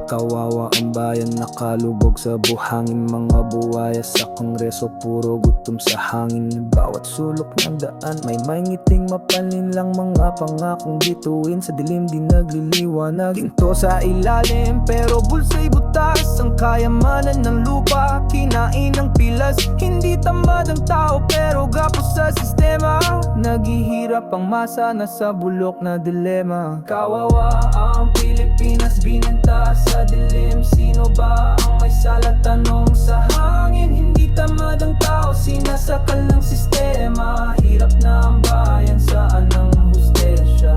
Kawawa ang bayan, nakalubog sa buhangin. Mga buwaya sa kongreso, puro gutom sa hangin. Bawat sulok ng daan, may ngiting mapalin lang. Mga pangakong bituin, sa dilim di nagliliwanag. Ginto sa ilalim, pero bulsa'y butas. Ang kayamanan ng lupa, kinain ng pilas. Hindi tamad ang tao, pero gapos sa sistema. Naghihirap ang masa, nasa bulok na dilema. Kawawa ang Pilipinas, binenta sa dilim. Sino ba ang may sala? Tanong sa hangin. Hindi tamad ang tao, sinasakal ng sistema. Hirap na ang bayan, saan ang hustesya?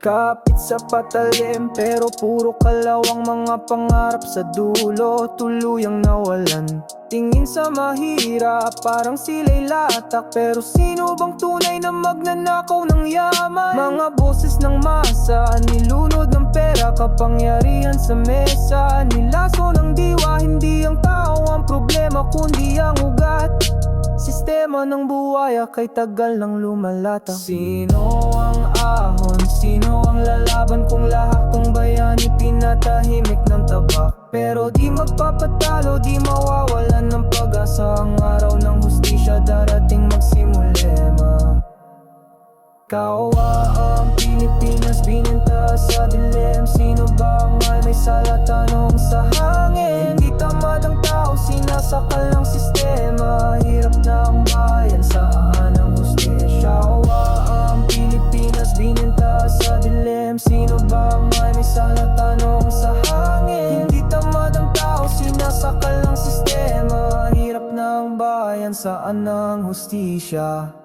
Kapit sa patalim, pero puro kalawang. Mga pangarap sa dulo, tuluyang nawalan. Tingin sa mahirap, parang sila'y latak. Pero sino bang tunay na magnanakaw ng yaman? Mga boses ng masa, nilunod ng pera. Kapangyarihan sa mesa, nilaso ng diwa. Hindi ang tao ang problema, kundi ang ugat. Sistema ng buwaya, kay tagal ng lumalatak. Sino ang ahon? Sino ang lalaban kung lahat ng bayani pinatahimik ng tabak? Pero di magpapatalo, di mawawalan ng pag-asa. Ang araw ng hustisya darating magsimulema. Kawawa ang Pilipinas, binenta sa dilim. Sino ba ang may sala? Tanong sa hangin. Hindi tamad ang tao, sinasakal ng sistema. Hirap na ang bayan, saan ang hustisya? Kawawa ang Pilipinas, binenta sa dilim. Sino ba ang may sala? Tanong sa hangin. Hindi tamad ang tao, sinasakal ng sistema. Hirap na ang bayan, saan ang hustisya?